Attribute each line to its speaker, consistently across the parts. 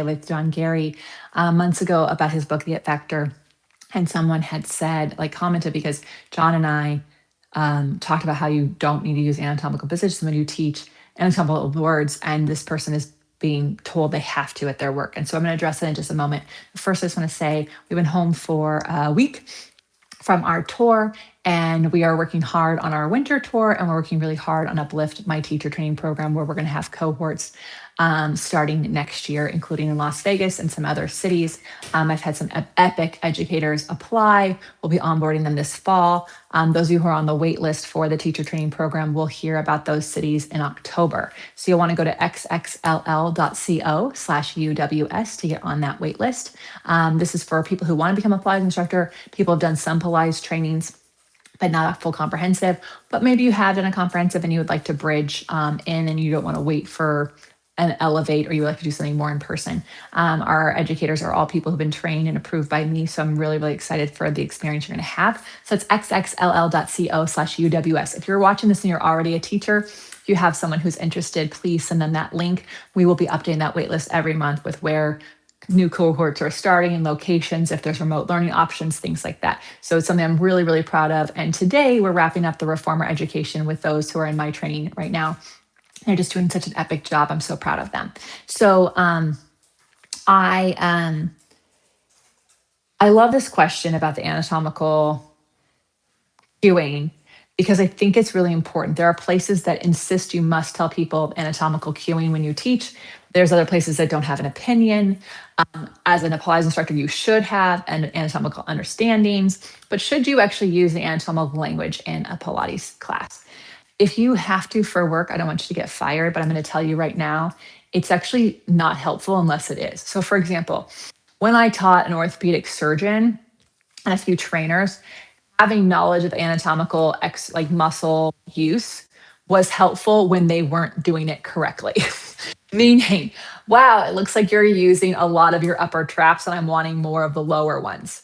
Speaker 1: with John Gary months ago about his book, The It Factor. And someone had said, like commented, because John and I talked about how you don't need to use anatomical positions when you teach anatomical words, and this person is being told they have to at their work. And so I'm going to address it in just a moment. First, I just want to say we've been home for a week from our tour, and we are working hard on our winter tour, and we're working really hard on Uplift, my teacher training program, where we're going to have cohorts starting next year, including in Las Vegas and some other cities. I've had some epic educators apply. We'll be onboarding them this fall. Those of you who are on the wait list for the teacher training program will hear about those cities in October. So you'll want to go to xxll.co/UWS to get on that wait list. This is for people who want to become a Pilates instructor. People have done some Pilates trainings, but not a full comprehensive. But maybe you have done a comprehensive and you would like to bridge in, and you don't want to wait for an Elevate, or you would like to do something more in person. Our educators are all people who've been trained and approved by me. So I'm really, really excited for the experience you're going to have. So it's xxll.co/UWS. If you're watching this and you're already a teacher, if you have someone who's interested, please send them that link. We will be updating that waitlist every month with where new cohorts are starting and locations, if there's remote learning options, things like that. So it's something I'm really, really proud of. And today we're wrapping up the reformer education with those who are in my training right now. They're just doing such an epic job. I'm so proud of them. So I love this question about the anatomical cueing, because I think it's really important. There are places that insist you must tell people anatomical cueing when you teach. There's other places that don't have an opinion. As an Pilates instructor, you should have an anatomical understandings, but should you actually use the anatomical language in a Pilates class? If you have to for work, I don't want you to get fired, but I'm going to tell you right now, it's actually not helpful unless it is. So for example, when I taught an orthopedic surgeon and a few trainers, having knowledge of anatomical muscle use was helpful when they weren't doing it correctly. Meaning, wow, it looks like you're using a lot of your upper traps and I'm wanting more of the lower ones.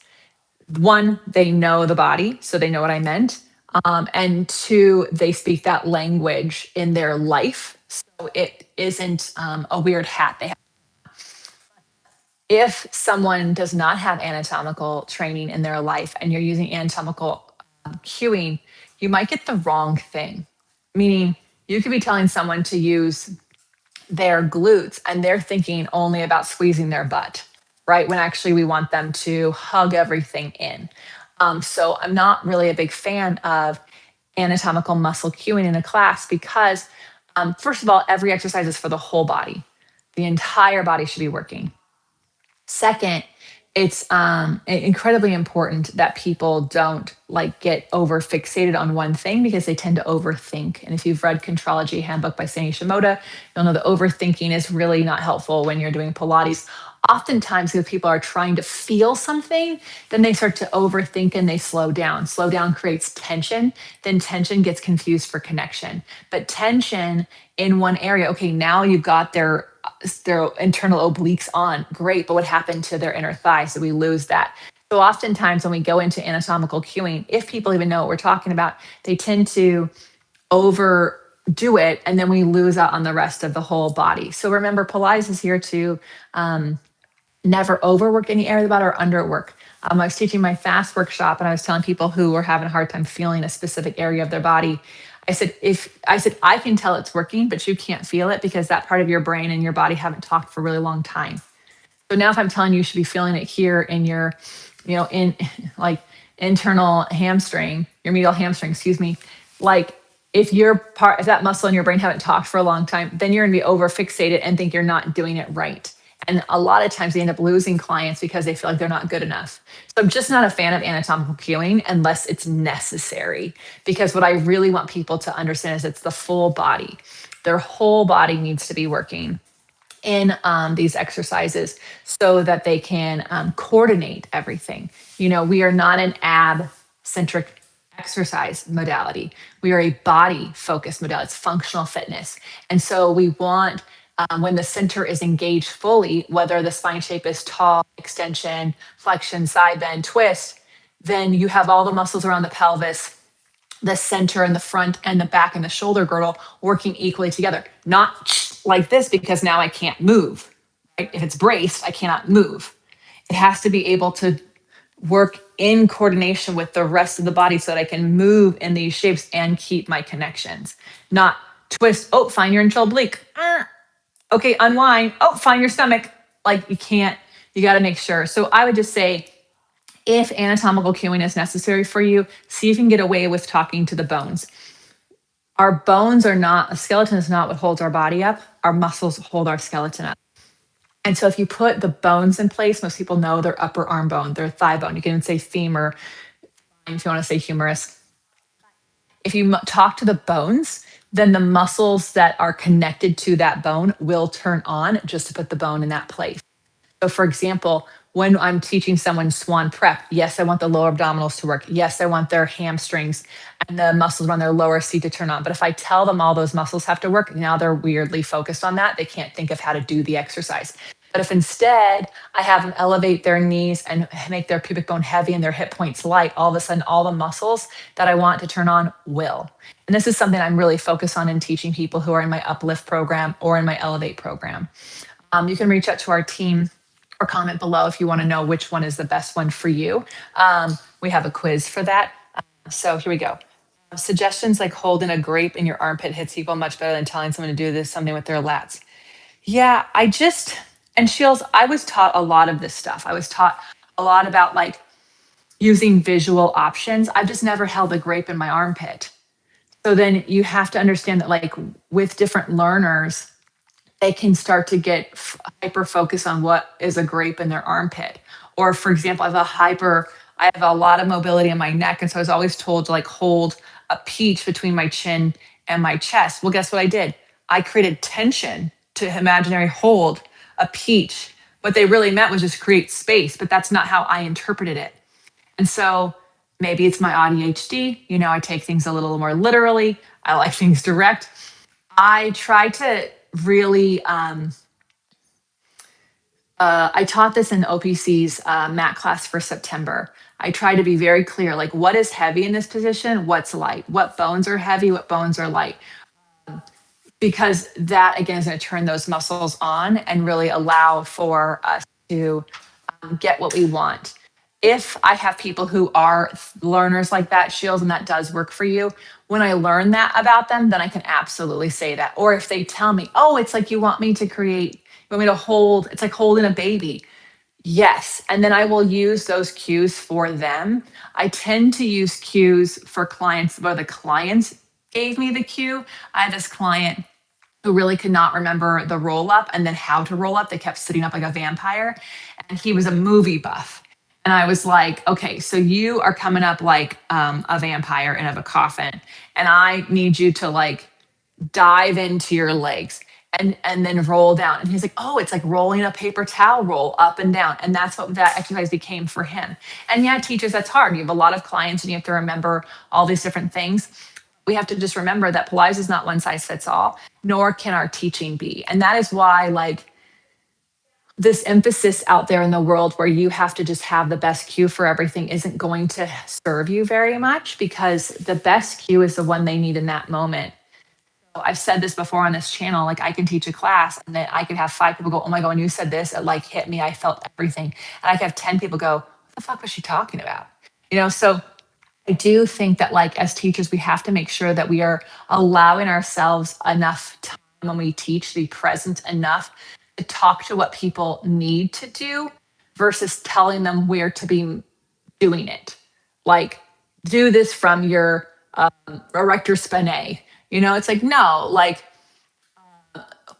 Speaker 1: One, they know the body, so they know what I meant. And two, they speak that language in their life. So it isn't a weird hat they have. If someone does not have anatomical training in their life and you're using anatomical cueing, you might get the wrong thing. Meaning, you could be telling someone to use their glutes and they're thinking only about squeezing their butt, right? When actually we want them to hug everything in. So I'm not really a big fan of anatomical muscle cueing in a class because, first of all, every exercise is for the whole body. The entire body should be working. Second, it's incredibly important that people don't get over fixated on one thing because they tend to overthink. And if you've read Contrology Handbook by Sandy Shimoda, you'll know that overthinking is really not helpful when you're doing Pilates. Oftentimes, if people are trying to feel something, then they start to overthink and they slow down. Slow down creates tension. Then tension gets confused for connection. But tension in one area, okay, now you've got their internal obliques on, great, but what happened to their inner thigh? So we lose that. So oftentimes when we go into anatomical cueing, if people even know what we're talking about, they tend to overdo it, and then we lose out on the rest of the whole body. So remember, Pilates is here to never overwork any area of the body or underwork. I was teaching my fast workshop and I was telling people who were having a hard time feeling a specific area of their body, I said, I can tell it's working, but you can't feel it because that part of your brain and your body haven't talked for a really long time. So now if I'm telling you should be feeling it here in your, in internal hamstring, your medial hamstring, excuse me, if that muscle in your brain haven't talked for a long time, then you're going to be over fixated and think you're not doing it right. And a lot of times they end up losing clients because they feel like they're not good enough. So I'm just not a fan of anatomical cueing unless it's necessary, because what I really want people to understand is it's the full body. Their whole body needs to be working in these exercises so that they can coordinate everything. We are not an ab-centric exercise modality. We are a body-focused modality. It's functional fitness. And so we want when the center is engaged fully, whether the spine shape is tall, extension, flexion, side bend, twist, then you have all the muscles around the pelvis, the center and the front and the back and the shoulder girdle working equally together. Not like this because now I can't move. If it's braced, I cannot move. It has to be able to work in coordination with the rest of the body so that I can move in these shapes and keep my connections, not twist. Oh, find your internal oblique. Okay, unwind. Oh, find your stomach. Like you can't, you got to make sure. So I would just say, if anatomical cueing is necessary for you, see if you can get away with talking to the bones. Our bones are not, a skeleton is not what holds our body up. Our muscles hold our skeleton up. And so if you put the bones in place, most people know their upper arm bone, their thigh bone. You can even say femur if you want to say humerus. If you talk to the bones, then the muscles that are connected to that bone will turn on just to put the bone in that place. So for example, when I'm teaching someone swan prep, yes, I want the lower abdominals to work. Yes, I want their hamstrings and the muscles around their lower seat to turn on. But if I tell them all those muscles have to work, now they're weirdly focused on that. They can't think of how to do the exercise. But if instead I have them elevate their knees and make their pubic bone heavy and their hip points light, all of a sudden all the muscles that I want to turn on will. And this is something I'm really focused on in teaching people who are in my Uplift program or in my Elevate program. You can reach out to our team or comment below if you want to know which one is the best one for you. We have a quiz for that. So here we go. Suggestions like holding a grape in your armpit hits people much better than telling someone to do this something with their lats. Yeah, and Shields, I was taught a lot of this stuff. I was taught a lot about like using visual options. I've just never held a grape in my armpit. So then you have to understand that like with different learners, they can start to get hyper focused on what is a grape in their armpit. Or for example, I have a lot of mobility in my neck. And so I was always told to like hold a peach between my chin and my chest. Well, guess what I did? I created tension to imaginary hold a peach. What they really meant was just create space, but that's not how I interpreted it. And so maybe it's my ADHD. You know, I take things a little more literally. I like things direct. I try to really, I taught this in OPC's mat class for September. I try to be very clear, like what is heavy in this position? What's light? What bones are heavy? What bones are light? Because that, again, is going to turn those muscles on and really allow for us to get what we want. If I have people who are learners like that, Shields, and that does work for you, when I learn that about them, then I can absolutely say that. Or if they tell me, oh, it's like you want me to hold, it's like holding a baby. Yes. And then I will use those cues for them. I tend to use cues for clients where the clients gave me the cue. I had this client who really could not remember the roll up and then how to roll up. They kept sitting up like a vampire. And he was a movie buff. And I was like, okay, so you are coming up like a vampire in a coffin. And I need you to like dive into your legs and then roll down. And he's like, oh, it's like rolling a paper towel roll up and down. And that's what that exercise became for him. And yeah, teachers, that's hard. You have a lot of clients and you have to remember all these different things. We have to just remember that Pilates is not one size fits all, nor can our teaching be. And that is why like this emphasis out there in the world where you have to just have the best cue for everything isn't going to serve you very much, because the best cue is the one they need in that moment. So I've said this before on this channel, like I can teach a class and then I could have 5 people go, oh my God, when you said this, it like hit me. I felt everything. And I could have 10 people go, what the fuck was she talking about? You know, so I do think that like as teachers, we have to make sure that we are allowing ourselves enough time when we teach to be present enough to talk to what people need to do versus telling them where to be doing it. Like do this from your erector spinae. You know, it's like, no, like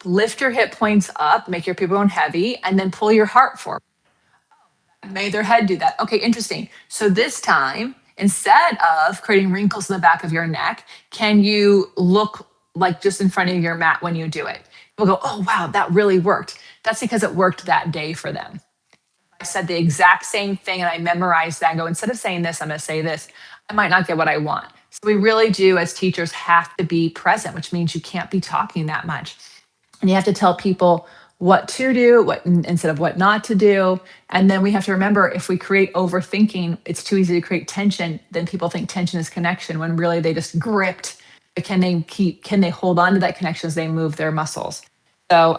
Speaker 1: lift your hip points up, make your pubic bone heavy, and then pull your heart forward. Made their head do that. Okay, interesting. So this time, instead of creating wrinkles in the back of your neck, can you look like just in front of your mat when you do it? We'll go, oh, wow, that really worked. That's because it worked that day for them. I said the exact same thing and I memorized that and go, instead of saying this, I'm going to say this. I might not get what I want. So we really do, as teachers, have to be present, which means you can't be talking that much. And you have to tell people what to do, what instead of what not to do. And then we have to remember, if we create overthinking, it's too easy to create tension. Then people think tension is connection when really they just gripped. But can they hold on to that connection as they move their muscles? So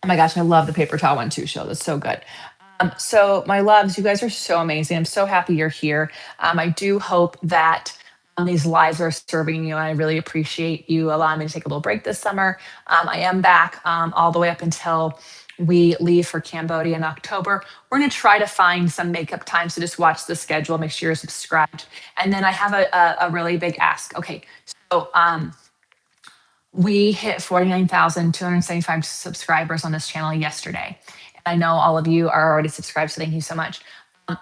Speaker 1: Oh my gosh, I love the paper towel one too, Sheila. That's so good. So, my loves, you guys are so amazing. I'm so happy you're here. I do hope that these lives are serving you. I really appreciate you allowing me to take a little break this summer. I am back all the way up until we leave for Cambodia in October. We're going to try to find some makeup time. So, just watch the schedule, make sure you're subscribed. And then I have a really big ask. Okay. So, we hit 49,275 subscribers on this channel yesterday. And I know all of you are already subscribed, so thank you so much.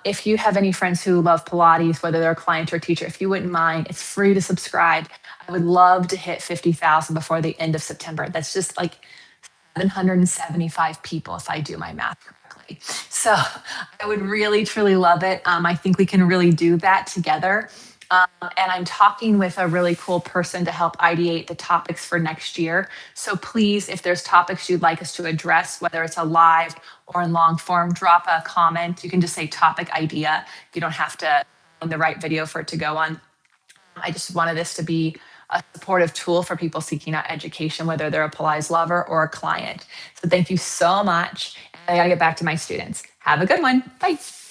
Speaker 1: If you have any friends who love Pilates, whether they're a client or a teacher, if you wouldn't mind, it's free to subscribe. I would love to hit 50,000 before the end of September. That's just like 775 people if I do my math correctly. So I would really, truly love it. I think we can really do that together. And I'm talking with a really cool person to help ideate the topics for next year. So please, if there's topics you'd like us to address, whether it's a live or in long form, drop a comment. You can just say topic idea. You don't have to find the right video for it to go on. I just wanted this to be a supportive tool for people seeking out education, whether they're a Pilates lover or a client. So thank you so much. I gotta get back to my students. Have a good one. Bye.